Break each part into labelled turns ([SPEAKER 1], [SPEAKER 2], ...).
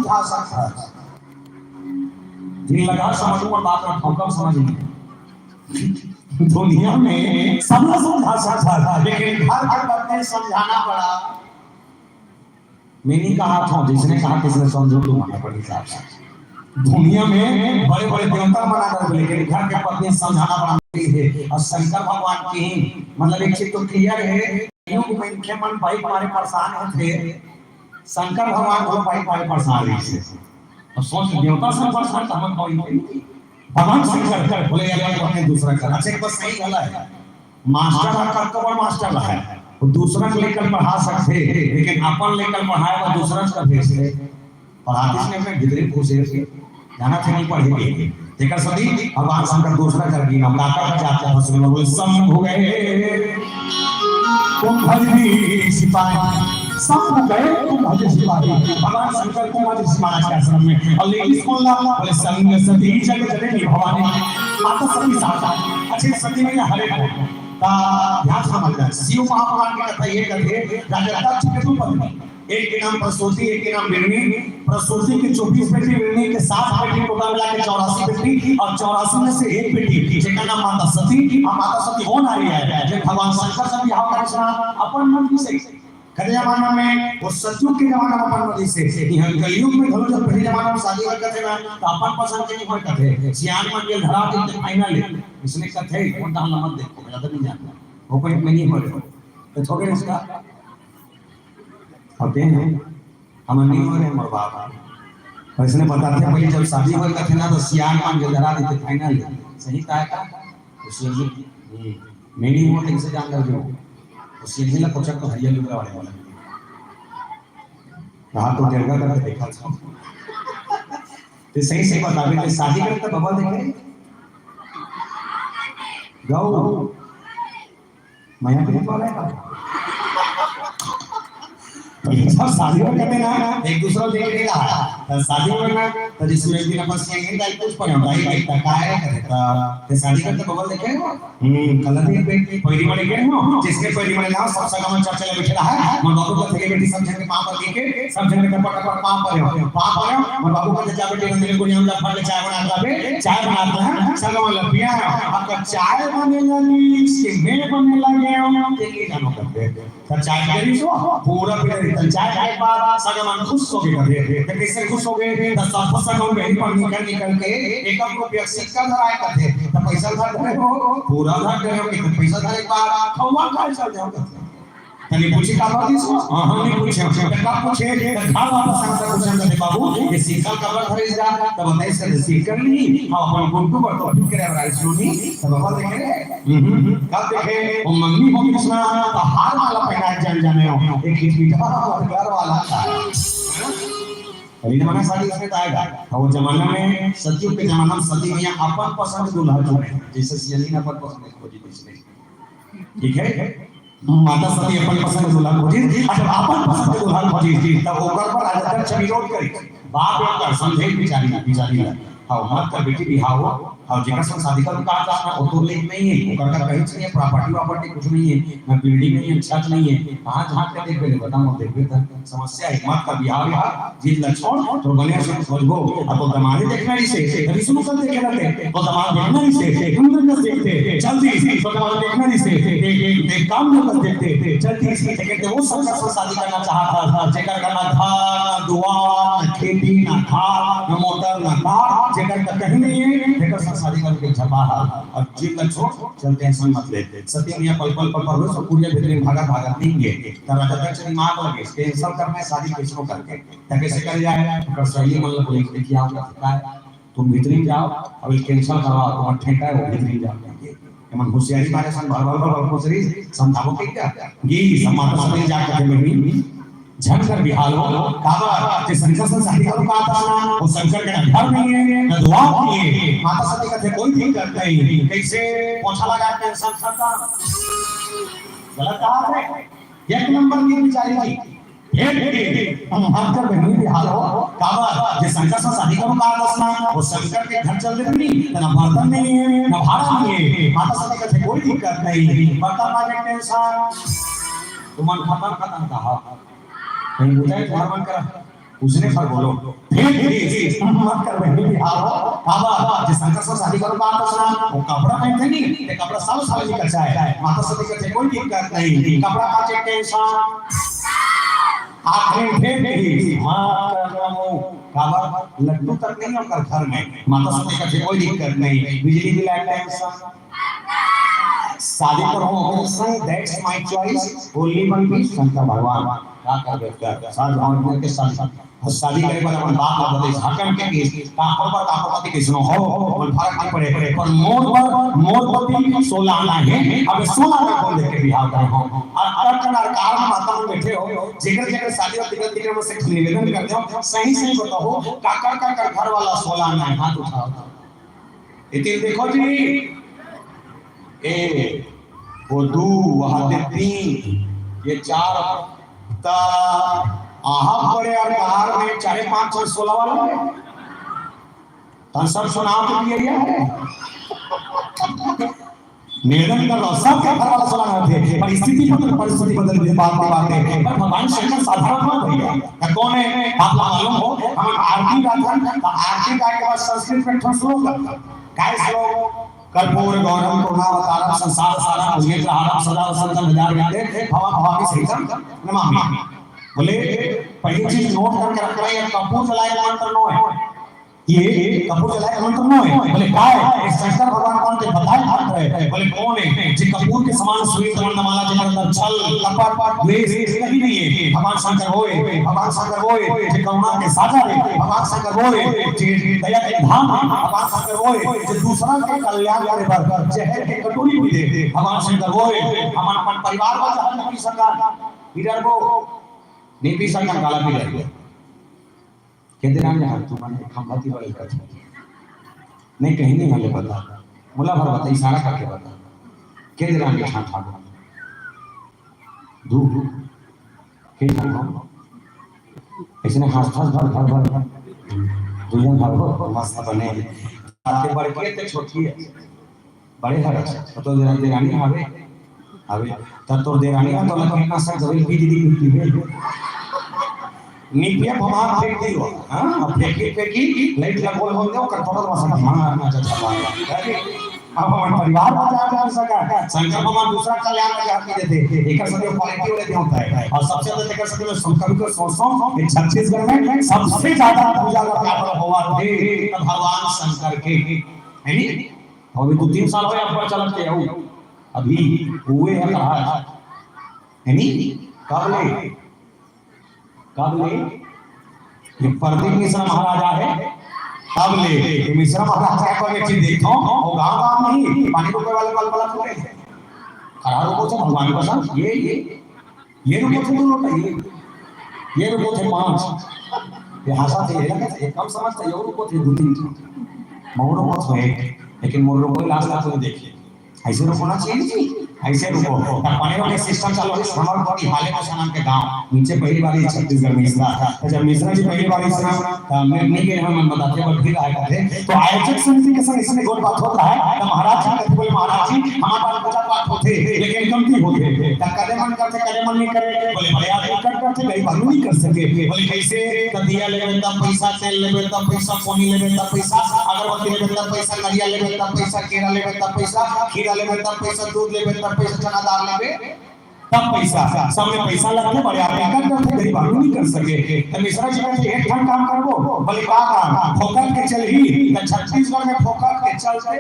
[SPEAKER 1] समझा सकता है। दिल लगा समझो और बात में ठोकर समझ नहीं। दुनिया में सब लोग समझा सकता है, लेकिन घर के बच्चे समझाना पड़ा। मैंने कहा था, जिसने कहा किसने समझो तो माना पड़ी हिसाब से। दुनिया में बड़े बड़े देवता बना कर, लेकिन घर के पत्नी समझाना पड़ा है। और शंकर भगवान की मतलब एक चीज तो क्लियर है, युग में इनके मन भाई हमारे परेशान थे। शंकर भगवान को भाई हमारे परेशान है। और सोच देवता सब परेशान हम कोई भगवान शंकर बोले यार अपने दूसरा कर। अच्छा बस सही गला है, मास्टर का कबर मास्टर है, वो दूसरा को लेकर पढ़ा सकते, लेकिन अपन लेकर पढ़ाएगा दूसरा का भेज दे। पढ़ाते ने अपने भीतरी पूछे जाना थे नहीं पढ़ेंगे। देखा सभी भगवान शंकर दूसरा कर दी, हम लाकर जाते हैं फसलों में सब हो गए कुंभजी सिपाही, सब हो गए कुंभजी सिपाही। भगवान शंकर कुंभजी सिपाही के आश्रम में और लेडीज बोलना बोले संग सती जग जननी भवानी माता सती साथ। अच्छे सती में हरे का ध्यान समझना। शिव महापुराण की कथा ये कहते राजा दक्ष के दो पत्नी, एक के नाम प्रसूति, एक के नाम बिरनी। प्रसूति की 24 बेटी, बिरनी के 7 बेटी, टोटल मिला के 84 बेटी, और 84 में से एक बेटी जिसका नाम माता सती। और माता सती हो ना रही है जब भगवान शंकर से बिहार करना अपन मन से कदे जमाना में वो सतयुग के जमाना में अपन मर्जी से यहां कलयुग में धरो जब पहले जमाना में शादी करते थे ना तो अपन पसंद के नहीं होय कथे सियान मन के धरा के फाइनल इसने कथे कौन ता मत देखो मैं तो नहीं जानता वो कोई में नहीं हो तो थोड़े इसका होते हैं हम नहीं हो रहे मोर बाप। और इसने बताते पहले जब शादी होय कथे ना तो सियान मन के धरा देते फाइनल सही कहा का उसी मेरी मोटे से जान कर जो सीधी ला कोचक तो हरिया लुगड़ा वाले वाला कहा तो जगह करके देखा था तो सही से बता दे शादी करते बाबा देखे गौ मैं भी वाला है सब शादी में कहते ना एक दूसरे को देख रहा है शादी में ना तो जिसमें भी नमस यहीं का कुछ पर भाई भाई का है कहता तो शादी करते बबल देखे कलर नहीं पे पहली वाले के हो जिसके पहली वाले ना सब सगा में चर्चा में बैठे रहा है मन बाबू का थे बेटी समझ के पांव पर देखे समझ के टपक टपक पांव पर मन बाबू का जा बेटी मंदिर को हम फट चाय बना के चाय बनाते हैं सगा वाला पिया आपका चाय बने लगी इसके में बने लगे हम देखिए जानो करते तो चाय करी सो पूरा फिर चाय खाए बाद सगा मन खुश हो गए तो कैसे खुश हो गए तो सब सगा में पर निकल के एकम को व्यक्ति का धराए करते तो पैसा धर रहे हो पूरा धर रहे हो कि पैसा धरे बाद खवा खा चल जाओ तनी पूछी का बात इसो हां हमने पूछे का पूछे घर वापस आंसर पूछन दे बाबू ये सीखल कबर धरे जा तब बताई से सीखल नहीं हां अपन गुंटू पर तो ठीक करे राइस लोनी तब बाबा देखे कब देखे वो मंगनी हो कृष्णा हार वाला पहना जान जाने हो एक मीठा घर वाला था अभी जमाना शादी उसमें आएगा वो जमाना में सतयुग के जमाना में सती मैया अपन पसंद दूल्हा चुने जैसे सियानी अपन पसंद खोजी इसने ठीक है माता सती अपन पसंद दूल्हा खोजी अब अपन पसंद दूल्हा खोजी तब ओकर पर आदर विरोध करी बाप ओकर समझे बिचारी हां मत कर बेटी बिहाव और जेकर संग शादी का का था वो तो लेक नहीं है ओकर का कहीं नहीं है प्रॉपर्टी कुछ नहीं है ना बिल्डिंग नहीं है छत नहीं है कहां झांक के देख ले बता मत देख ले समस्या है मत का बिहाव जी लक्षण तो बने से समझो अब तो दमाद देखना ही से अभी सुनो कर देखे रहते तो दमाद देखना ही से तुम न देखते जल्दी तो दमाद देखना ही से एक काम न देखते जल्दी से कहते वो सब शादी करना चाहता था जेकर करना था दुआ खेती ना था न मोटर ना कार जेकर का कहीं नहीं है जेकर शादी करके झपा और जीव न छोड़ चलते हैं संग मत लेते सत्य मियां पल पल पर रोज पूरे भीतर भागा नहीं है तब राजा चली मां लगे इसके सब करना शादी कैसे करके ताकि से कर जाए अगर सही मतलब बोले कि क्या होता है तुम भीतरी जाओ अब कैंसिल करवाओ तुम ठेका है वो भीतरी जाओ मन होशियारी मारे सन भर होशियारी समझाओ के क्या ये समाज में जाकर के में झंकर बिहाल हो काबा जे शंकर से शादी का का था वो शंकर के घर नहीं है न दुआ किए माता सती का थे कोई भी करते नहीं कैसे पोछा लगा के शंकर का गलत कहा है एक नंबर की बिचारी थी हम हर बहनी बिहाल हो काबा जे शंकर से शादी का का था वो शंकर के घर चल रही नहीं ना बर्तन नहीं है ना भाड़ा नहीं है माता सती का थे कोई दिक्कत नहीं बर्तन मांगने टेंशन तुम खत्म कहा नहीं बुझाए धर्म कर उसने पर बोलो फिर मत कर बहनी बिहार हो बाबा जे शंकर से शादी करो बात तो सुना वो कपड़ा पहनते नहीं ते कपड़ा साल साल निकल जाए माता से दिक्कत कोई दिक्कत नहीं कपड़ा काचे के इंसान आखिर फिर नहीं मां करमो बाबा लड्डू तक नहीं होकर घर में माता से दिक्कत कोई दिक्कत नहीं बिजली बिल टेंशन शादी पर हो सही that's my choice only one piece Shankar भगवान का कर बेटा साथ भगवान के साथ शादी करे वाला अपन बाप ना बते हकम के केस का पर का पति के सुनो हो और फर्क नहीं पड़े पर मोर पति 16 आना है अब 16 का कौन देख के बिहार कर हो और कनार कार में माता में बैठे हो जेकर जेकर शादी और तिलक तिलक में से निवेदन करते हो सही सही बताओ का घर वाला 16 आना है हाथ उठाओ इतने देखो जी ए वो दू वहां दे 3 ये 4 ता आहा बड़े और बाहर में 4 5 और 16 वाला तन सब सुनाव के लिए है निवेदन कर लो सब के घर वाला 16 थे परिस्थिति बदल गई बात है पर भगवान शंकर साधारण मत भैया कौन है आप मालूम हो हम आरती गाथन आरती गा के बाद संस्कृत में ठोस श्लोक काय श्लोक कर्पूर गौरम करुणावतारम संसार सारम भुजगेन्द्रहारम सदा वसंतम हृदयारविंदे भवा भवामी सहितम नमामि बोले पहली चीज नोट करके रख रहे हैं कपूर जलाए का मंत्र नो है ये कपूर जलाए का मंत्र नो है बोले काय है शंकर भगवान कौन के बताए हाथ है बोले कौन है जे कपूर के समान श्वेत वर्णमाला के अंदर छल कपट द्वेष कहीं नहीं है भगवान शंकर होए जे करुणा के सागर है भगवान शंकर होए जे दया के धाम है भगवान शंकर होए जे दूसरा के कल्याण करे पर जहर के कटोरी भी दे भगवान शंकर होए हम अपन परिवार में जहर की सरकार इधर को नीति संग काला भी रह गया कहते राम यार तू माने खंभाती वाले कर नहीं कहीं नहीं हमें पता मुला भर बता इशारा करके बता कहते राम के ठाठ ठाठ दू के ठाठ इसने हाथ भर दुनिया भर मस्त बने आके बड़े के छोटी है बड़े हर तो देरानी आवे तब तो देरानी का तो लगना सर जरूर भी दीदी है निपिया भगवान फेंक दियो हां अब फेंकी लाइट लगोल हो गयो कर थोड़ा मसा मारना चाहता है अब हमारे परिवार में जा सका शंकर भगवान दूसरा कल्याण में हाथ देते एक सदैव क्वालिटी वाले होता है और सबसे ज्यादा देखकर सदैव शंकर को सोचो कि छत्तीसगढ़ में सबसे ज्यादा पूजा का कार्य हुआ थे भगवान शंकर के है नी अभी 2-3 साल हो आप चलते हो अभी हुए हैं कहा है नी कब ले ये प्रदीप मिश्रा महाराजा है कब ले मिश्रा महाराजा को एक चीज देखो वो गांव नहीं पानी को वाले पल पूरे खड़ा रुको थे भगवान को साथ ये रुको थे दोनों ये रुको थे 5 ये हासा थे ये कम समझते ये रुको थे 2-3 मोरो को थे लेकिन मोरो को लास्ट में देखिए ऐसे रुकना चाहिए ऐसे रुको पानी के सिस्टम चालू है हमारे बड़ी हाले में सनाम के गांव नीचे पहली बार छत्तीसगढ़ में इसरा था जब मिश्रा जी पहली बार इसरा मैं नहीं के हम बताते और फिर आए थे तो आयोजक समिति के संग इसमें गोल बात होता है तो महाराज जी कहते बोले महाराज जी हमारे पास पूजा पाठ होते लेकिन कमती होते कदे मन नहीं करे बोले बड़े आदमी करते गई भानु नहीं कर सके बोले कैसे कदिया लेबे तब पैसा तेल लेबे तब पैसा पानी लेबे तब पैसा अगरबत्ती लेबे तब पैसा नरिया लेबे तब पैसा केरा लेबे तब पैसा खीरा लेबे तब पैसा दूध लेबे पैसा चना दाल लेबे तब पैसा सब में पैसा लगते बड़े आदमी करते गरीब आदमी नहीं कर सके तो मिश्रा जी ने एक ठन काम करबो बोले का काम फोकट के चल ही छत्तीसगढ़ में फोकट के चलते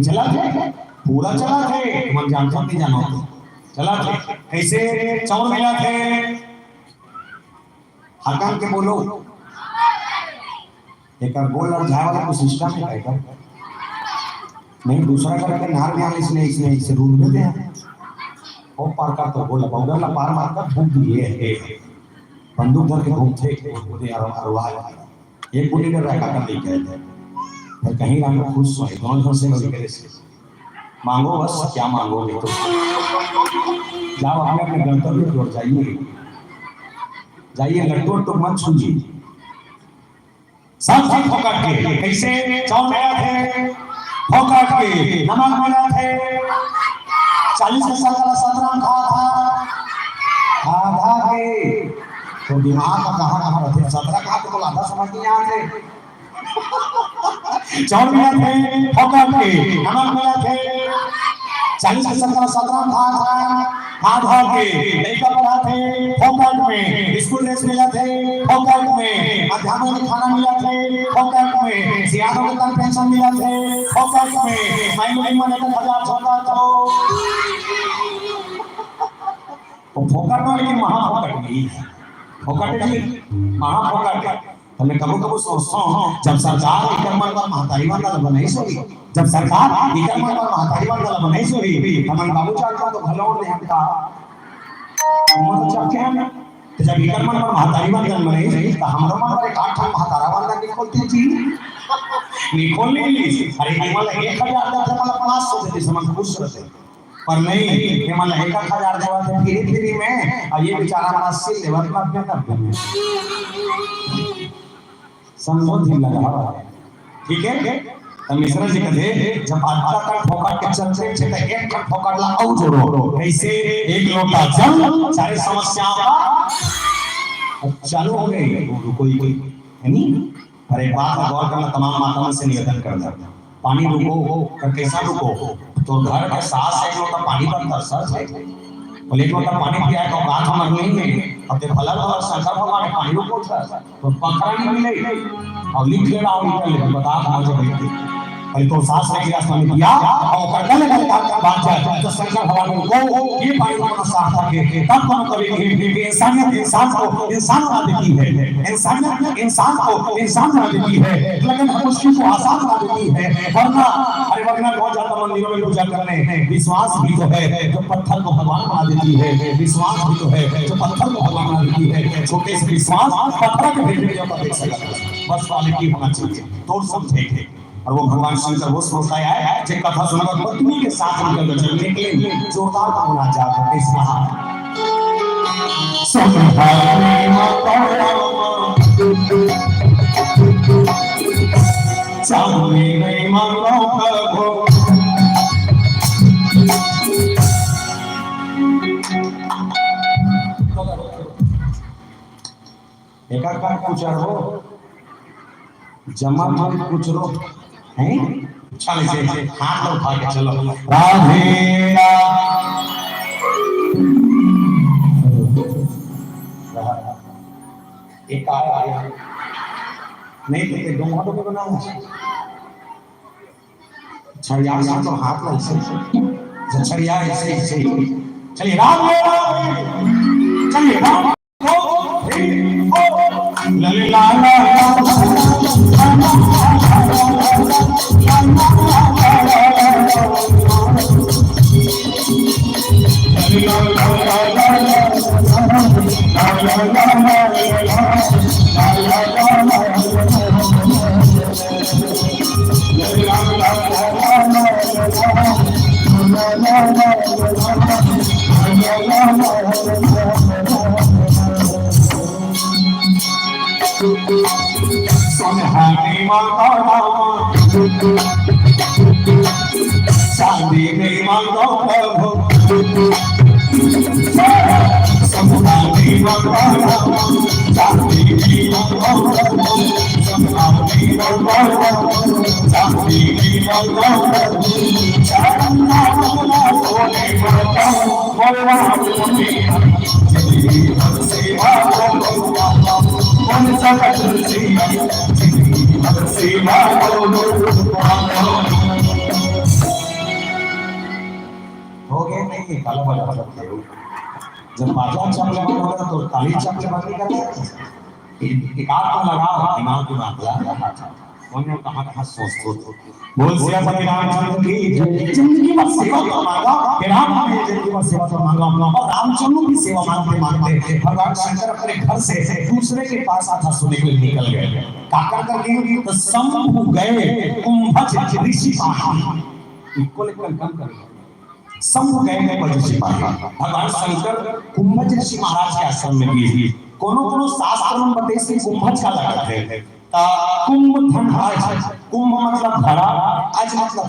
[SPEAKER 1] चला थे पूरा चला थे हम जानते नहीं जानो चला थे कैसे चौर मिला थे हकाम के बोलो एक गोल और झाड़ वाला कुछ सिस्टम है नहीं दूसरा करके नार में इसने इसे रूल में दिया वो पार का तो बोला बौगला पार मार कर भूख दिए है बंदूक धर के घूमते बोले अरवा एक गोली कर रखा कर लेके आए थे कहीं राम खुश हुए दोनों से करे से मांगो बस क्या मांगोगे तो जाओ अपने गंतव्य की ओर जाइए लड्डू तो मत छूजिए सब ठीक होकर के कैसे चौन थे फोकट के नमक मिला थे 40 साल का सतराम खाया था आधा के तो दिमाग का कहाँ रहते 17 कहाँ तो आधा समझ नहीं आते। चौड़ मिला थे फोकट के, नमक मिला थे 40 से 17 हाथ हाथ के लड़का पढ़ा थे फोकट में, स्कूल ड्रेस मिला थे फोकट में, मध्याह्न में खाना मिला थे फोकट में, सियानों के तन पेंशन मिला थे फोकट में, महीने में 1000 छोटा तो फोकट में, लेकिन महाफोकट नहीं है। फोकट जी महाफोकट। हमने कबो सोचता हूँ जब सरकार इकमल पर महतारी वाला बनाई सोई, जब सरकार इकमल पर महतारी वाला बनाई सोई, हमारे बाबू चाचा तो भलोड़ ने हमका उम्र चक्के हैं। तो जब इकमल पर महतारी वाला बनाई सोई तो हम लोग हमारे काठ महतारा वाला निकलती थी, निकल ली। अरे केवल 1000 देते मतलब 500 देते समझ खुश रहते, पर नहीं केवल 1000 देवा थे फ्री में। और ये बेचारा हमारा सिल देवा तो क्या करते हैं संबोधि लगा। ठीक है तो मिश्रा जी कहते जब आधा तक फोकट के चलते थे तो एक तक फोकट ला और जोड़ो, कैसे एक लोटा जल सारी समस्याओं का चालू हो गई। कोई है नहीं। अरे बात गौर करना, तमाम माताओं से निवेदन करना, पानी रुको कैसा रुको, तो घर के साथ एक लोटा पानी बनता सच है, बोले एक लोटा पानी पिया तो बात हम नहीं है। अब ते फलल और शंकर भगवान ने पानी रुको तो पखरा नहीं मिले और लिख ले रहा हूं निकल ले बता मुझे बैठे अरे तो सास ने गिलास पानी पिया और करने लगा बात जाए तो शंकर भगवान को ये पानी को साफ करके तब कौन करेगी। इंसानियत इंसान को इंसान बना देती है, इंसानियत इंसान को इंसान बना देती है, लेकिन मुश्किल को आसान बना देती है। वरना अरे वरना बहुत ज्यादा मंदिरों में पूजा करने विश्वास भी तो है जो पत्थर को भगवान बना देती है, विश्वास भी तो है जो पत्थर को भगवान बना देती है। छोटे से विश्वास पत्थर के भेजने का देख सकता है, बस क्वालिटी होना चाहिए तो सब ठीक है। और वो भगवान शंकर वो सोचता है जो कथा सुनकर पत्नी के साथ निकल चलने के लिए जोरदार होना चाहता है। इसका एक कुछ जमा कुछ रो हैं चल से हाथ लो उठा के चलो राधे एक आया नहीं तो दो हाथों में बनाओ छड़िया से तो हाथ लो से छड़िया ऐसे चलिए राधे चलिए राम लली लाला सोनहानी माता चांदी नहीं मांगो प्रभु सोनहानी माता चांदी नहीं मांगो प्रभु सोनहानी माता चांदी नहीं मांगो प्रभु चांदा सोने माता बोलवा बोली सेवा कौन सा सेवा हो गए नहीं काला बजा सकते हो। जब बाजा चमले होगा तो ताली चमले बंद कर एक आध तो लगाओ दिमाग की बात लगा उन्होंने कहा सोच बोल सियापति रामचंद्र की जिंदगी में सेवा तो मांगा कि राम ने जिंदगी में सेवा तो मांगा और रामचंद्र की सेवा मांगते भगवान शंकर अपने घर से दूसरे के पास आता सुने के लिए निकल गए। काकर करके तो शंभु गए कुंभज ऋषि इक्वल इक्वल कम कर शंभु गए ऋषि भगवान शंकर कुंभज ऋषि महाराज के आश्रम में भी कोनो शास्त्र में बताइए से कुंभज का लगाते हैं कुंभ धन कुंभ मतलब घड़ा आज मतलब